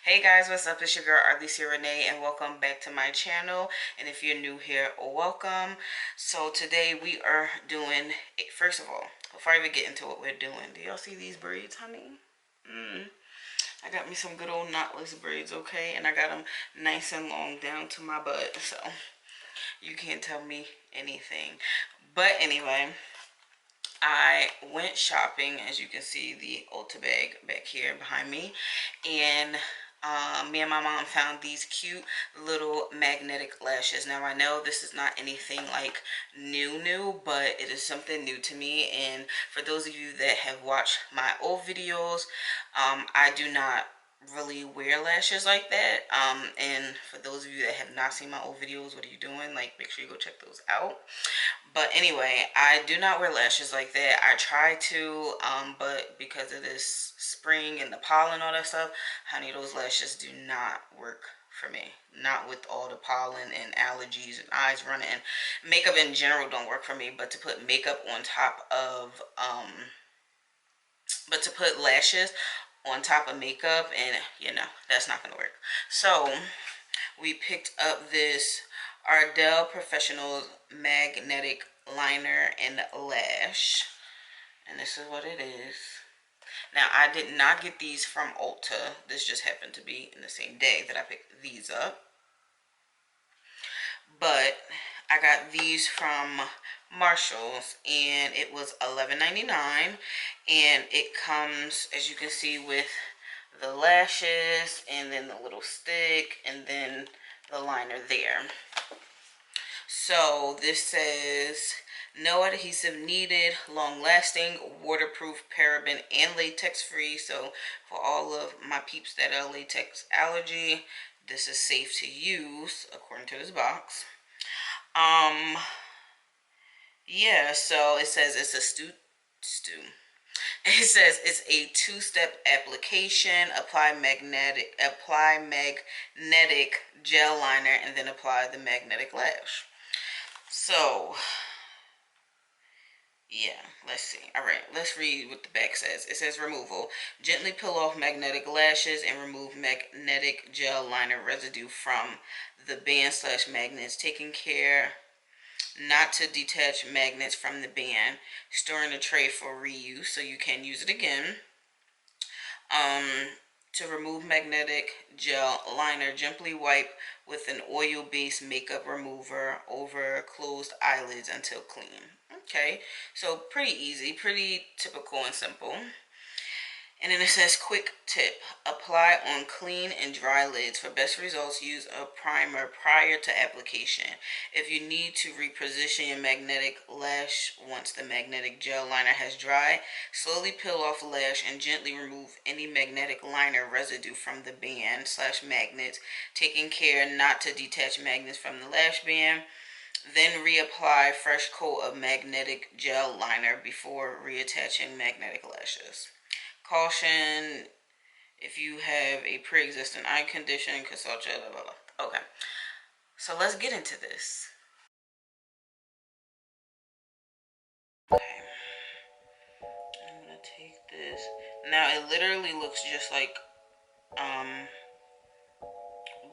Hey guys, what's up? It's your girl ArleesiaRheenay and welcome back to my channel. And if you're new here, welcome. So today we are doing, first of all, before I even get into what we're doing, do y'all see these braids, honey? I got me some good old knotless braids, okay? And I got them nice and long down to my butt, so you can't tell me anything. But anyway, I went shopping, as you can see the Ulta bag back here behind me, and me and my mom found these cute little magnetic lashes. Now I know this is not anything like new, but it is something new to me. And for those of you that have watched my old videos, I do not really wear lashes like that. And for those of you that have not seen my old videos, what are you doing? Like, make sure you go check those out. But anyway, I do not wear lashes like that. I try to, but because it is spring and the pollen and all that stuff, honey, those lashes do not work for me. Not with all the pollen and allergies and eyes running. Makeup in general don't work for me, but to put makeup on top of, but to put lashes on top of makeup, and that's not gonna work. So we picked up this Ardell Professional Magnetic Liner and Lash, and this is what it is. Now I did not get these from Ulta. This just happened to be in the same day that I picked these up, but I got these from Marshall's and it was $11.99, and it comes, as you can see, with the lashes and then the little stick and then the liner there. So this says no adhesive needed, long lasting, waterproof, paraben and latex free. So for all of my peeps that are latex allergy, this is safe to use according to this box. Yeah, so it says it's a it says it's a two-step application. Apply magnetic gel liner and then apply the magnetic lash. So yeah, let's see. All right, let's read what the back says. It says removal. Gently peel off magnetic lashes and remove magnetic gel liner residue from the band/magnets, taking care not to detach magnets from the band. Store in a tray for reuse so you can use it again. To remove magnetic gel liner, gently wipe with an oil-based makeup remover over closed eyelids until clean. Okay, so pretty easy, pretty typical and simple. And then it says quick tip, apply on clean and dry lids. For best results, use a primer prior to application. If you need to reposition your magnetic lash once the magnetic gel liner has dried, slowly peel off the lash and gently remove any magnetic liner residue from the band/magnets, taking care not to detach magnets from the lash band. Then reapply fresh coat of magnetic gel liner before reattaching magnetic lashes. Caution, if you have a pre-existing eye condition, consult your blah, blah, blah. Okay, so let's get into this. Okay, I'm gonna take this. Now it literally looks just like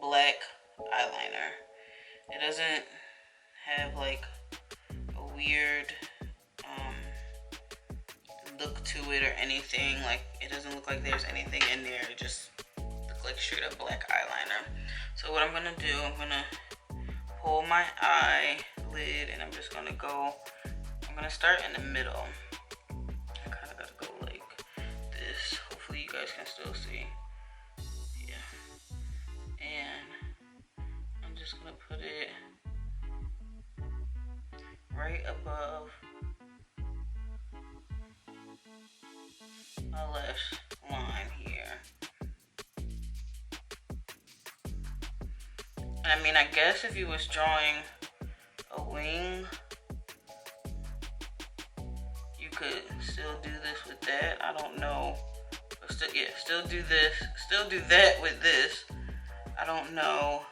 black eyeliner. It doesn't have like a weird look to it or anything. Like, it doesn't look like there's anything in there. It just looks like straight up black eyeliner. So what I'm gonna do, I'm gonna pull my eyelid and I'm gonna start in the middle. I kind of gotta go like this. Hopefully you guys can still see. Yeah. And I'm just gonna put it right above my lash line here. And I mean, I guess if you was drawing a wing, you could still do this with that. I don't know. But still, yeah, still do this. Still do that with this. I don't know,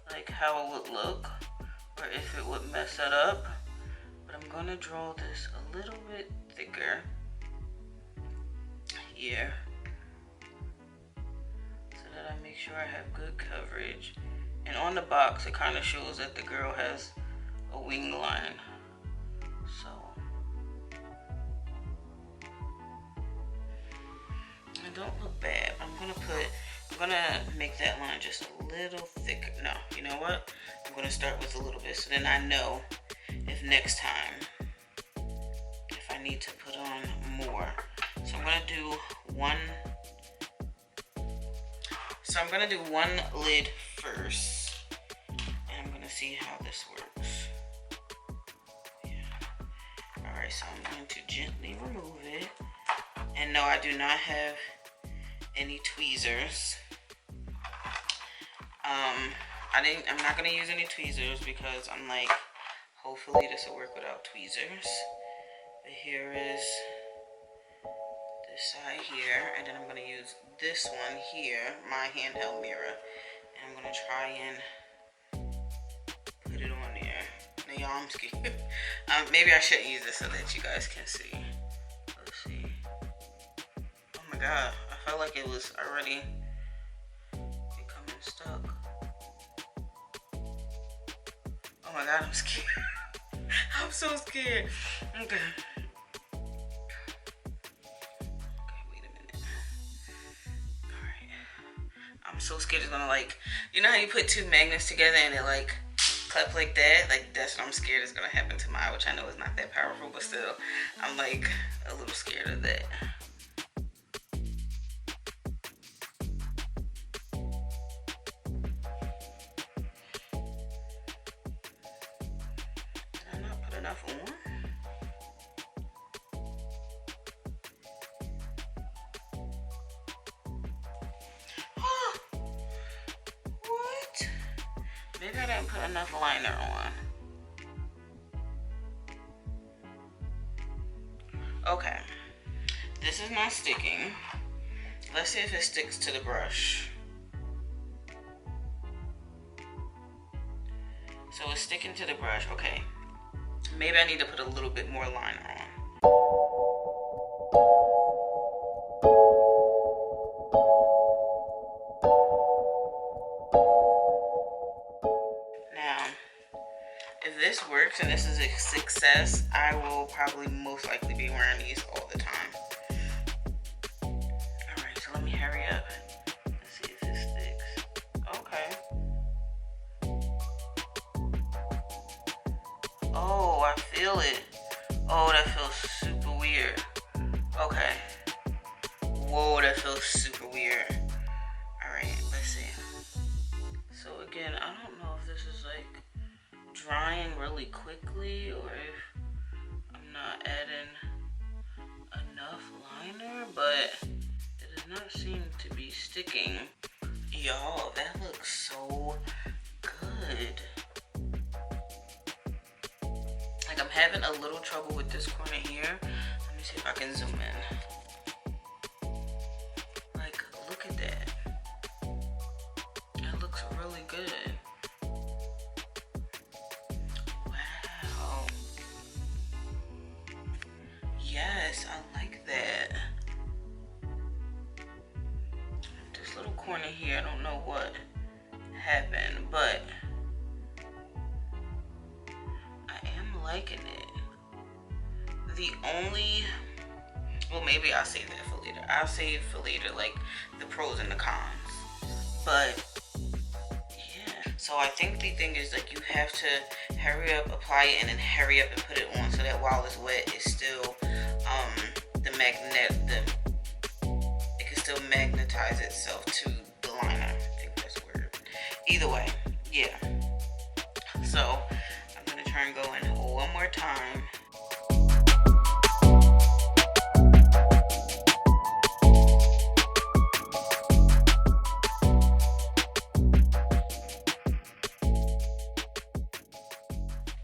like, how it would look or if it would mess it up. But I'm gonna draw this a little bit thicker here, so sure I have good coverage. And on the box, it kind of shows that the girl has a wing line. So it don't look bad. I'm gonna make that line just a little thicker. No, you know what? I'm gonna start with a little bit, so then I know if next time if I need to put on more. So I'm gonna do one. So I'm gonna do one lid first, and I'm gonna see how this works. Yeah. All right, so I'm going to gently remove it. And no, I do not have any tweezers. I'm not gonna use any tweezers because I'm like, hopefully this will work without tweezers. But here is this side here, and then I'm gonna use this one here, my handheld mirror, and I'm gonna try and put it on there. Now y'all, I'm scared. Maybe I shouldn't use this so that you guys can see. Let's see. Oh my god, I felt like it was already becoming stuck. Oh my god, I'm scared. I'm so scared. Okay. I'm so scared it's gonna, like, you know how you put two magnets together and it like clap like that? Like, that's what I'm scared is gonna happen to mine, which I know is not that powerful, but still, I'm like a little scared of that. Did I not put enough on? Maybe I didn't put enough liner on. Okay, this is not sticking. Let's see if it sticks to the brush. So it's sticking to the brush. Okay, maybe I need to put a little bit more liner on. If this works and this is a success, I will probably most likely be wearing these all the time. Alright, so let me hurry up. Let's see if this sticks. Okay. Oh, I feel it. Oh, that feels super weird. Okay. Whoa, that feels super weird. Alright, let's see. So again, I don't know if this is like drying really quickly or if I'm not adding enough liner, but it does not seem to be sticking. Y'all, that looks so good. Like, I'm having a little trouble with this corner here. Let me see if I can zoom in. Like, look at that. That looks really good. Yes, I like that. This little corner here, I don't know what happened, but I am liking it. The only, well, maybe I'll save that for later. I'll save for later, like, the pros and the cons. But yeah, so I think the thing is, like, you have to hurry up, apply it, and then hurry up and put it on so that while it's wet, it's still it can still magnetize itself to the liner. I think that's the word. Either way, yeah. So I'm gonna try and go in one more time.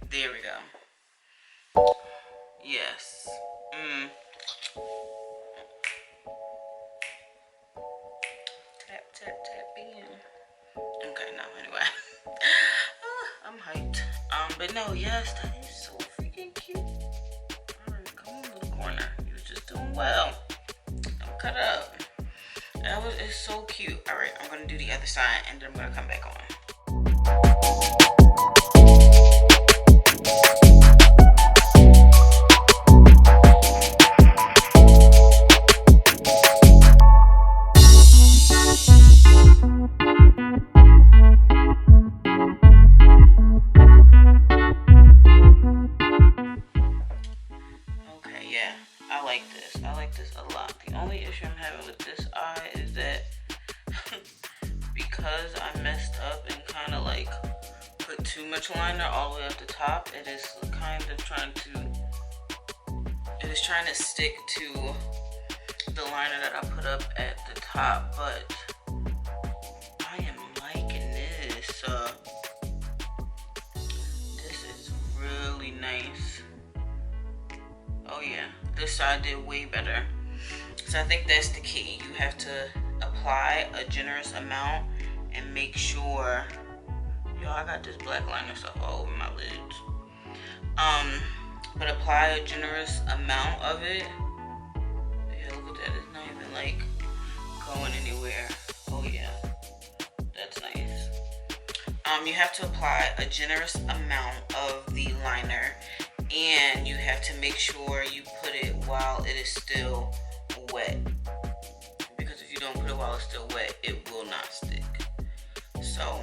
There we go. Yes. Tap in. Okay, no, anyway. I'm hyped. But no, yes, that is so freaking cute. Alright, come on, little corner. You're just doing well. Don't cut up. It's so cute. All right, I'm gonna do the other side and then I'm gonna come back on. Okay, yeah, I like this. I like this a lot. The only issue I'm having with this eye is that because I messed up and kind of like put too much liner all the way up the top, it is kind of trying to stick to the liner that I put up at the top, but I am liking this. This is really nice. Oh yeah, this side did way better. So I think that's the key. You have to apply a generous amount and make sure. Yo, I got this black liner stuff all over my lids. But apply a generous amount of it. Yeah, look at that. It's not even like going anywhere. Oh yeah, that's nice. You have to apply a generous amount of the liner, and you have to make sure you put it while it is still wet. Because if you don't put it while it's still wet, it will not stick. So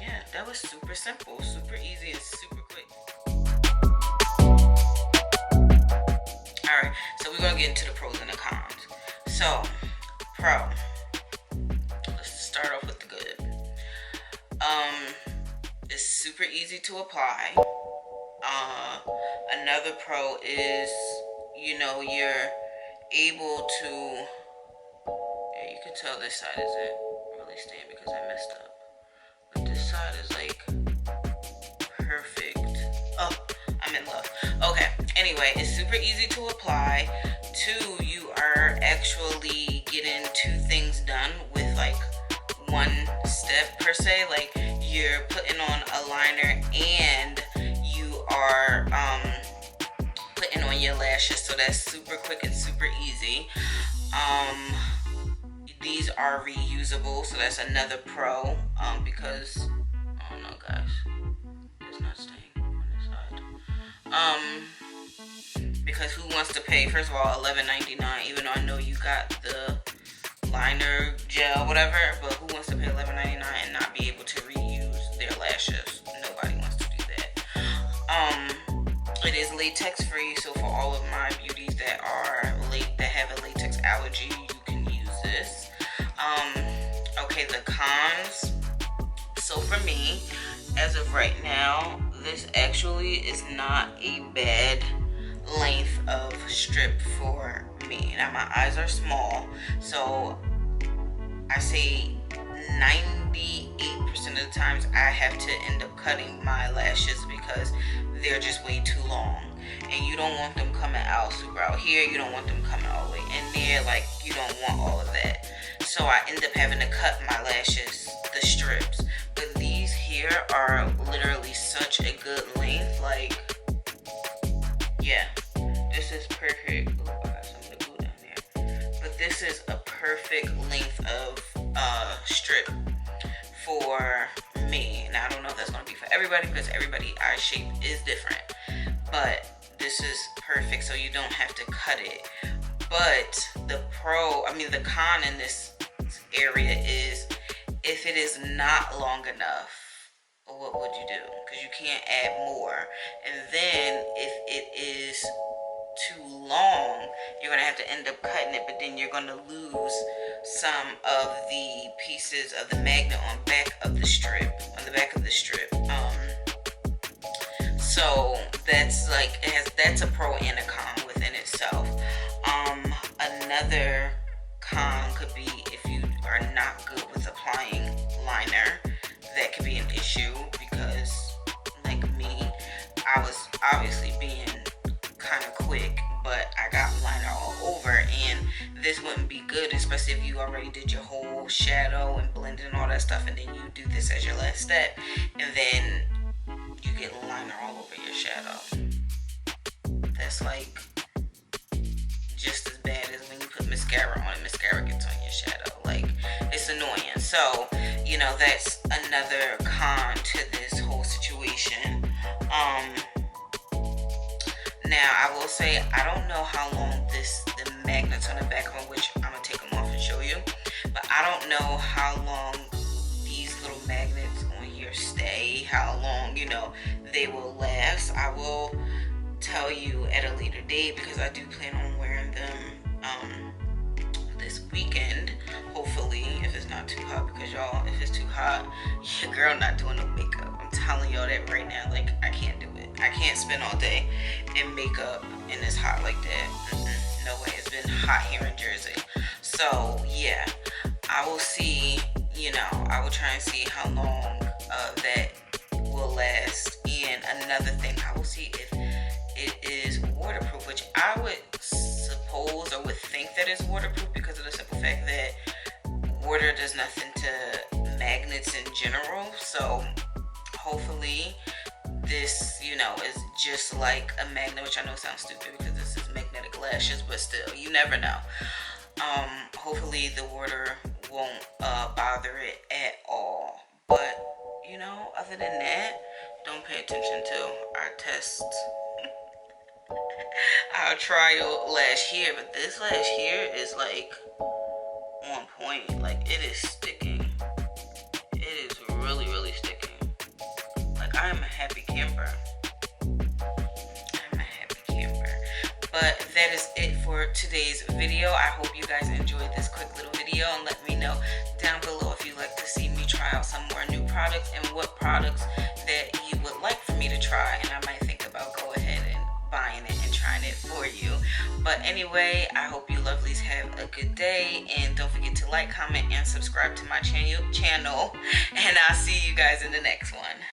yeah, that was super simple, super easy, and super quick. Alright, so we're going to get into the pros and the cons. So, pro. Let's start off with the good. It's super easy to apply. Another pro is, you know, you're able to, yeah, you can tell this side isn't really staying because I messed up. But this side is like perfect. Oh, I'm in love. Okay, anyway, it's super easy to apply. 2, you are actually getting 2 things done with like 1 step per se. Like you're putting on a liner and you are putting on your lashes, so that's super quick and super easy. These are reusable, so that's another pro, because oh no guys, it's not staying on this side. Because who wants to pay, first of all, $11.99, even though I know you got the liner gel, whatever, but who wants to pay $11.99 and not be able to reuse their lashes? Nobody wants to do that. It is latex free, so for all of my beauties that have a latex allergy, you can use this. Okay, the cons. So for me, as of right now, this actually is not a bad length of strip for me. Now my eyes are small, so I say 98% of the times I have to end up cutting my lashes because they're just way too long, and you don't want them coming out super out here, you don't want them coming all the way in there, like you don't want all of that. So I end up having to cut my lashes, the strips. But these here are literally such a good length. Like, yeah, this is perfect. Ooh, I got some of the glue down there. But this is a perfect length of strip for me. Now I don't know if that's going to be for everybody because everybody's eye shape is different. But this is perfect, so you don't have to cut it. But the con in this area is if it is not long enough, what would you do? Because you can't add more. And then if it is too long, you're going to have to end up cutting it, but then you're going to lose some of the pieces of the magnet on the back of the strip. So that's like, that's a pro and a con within itself. Another con could be if you are not good with applying liner, that could be an issue because, like me, I was obviously being kind of quick, but I got liner all over, and this wouldn't be good, especially if you already did your whole shadow and blending and all that stuff, and then you do this as your last step, and then you get liner all over your shadow. That's like just as bad as when you put mascara on and mascara gets on your shadow. Like, annoying. So, you know, that's another con to this whole situation. Now I will say, I don't know how long the magnets on the back of them, which I'm gonna take them off and show you, but I don't know how long these little magnets on here stay, how long, you know, they will last. I will tell you at a later date, because I do plan on wearing them this weekend, hopefully, if it's not too hot, because y'all, if it's too hot, your girl not doing no makeup. I'm telling y'all that right now. Like, I can't do it. I can't spend all day in makeup and it's hot like that. No way. It's been hot here in Jersey. So yeah, I will see, you know, I will try and see how long that will last. And another thing, I will see if it is waterproof, which I would suppose or would think that it's waterproof, because of the simple fact that water does nothing to magnets in general. So hopefully this, you know, is just like a magnet, which I know sounds stupid because this is magnetic lashes, but still, you never know. Hopefully the water won't bother it at all. But, you know, other than that, don't pay attention to our tests. Our trial lash here, but this lash here is like on point. Like, it is sticking. It is really, really sticking. Like, I am a happy camper. I'm a happy camper. But that is it for today's video. I hope you guys enjoyed this quick little video, and let me know down below if you'd like to see me try out some more new products and what products that you would like for me to try, and I might think about go ahead and buying it and trying it for you. But anyway, I hope you lovelies have a good day, and don't forget to like, comment, and subscribe to my channel, and I'll see you guys in the next one.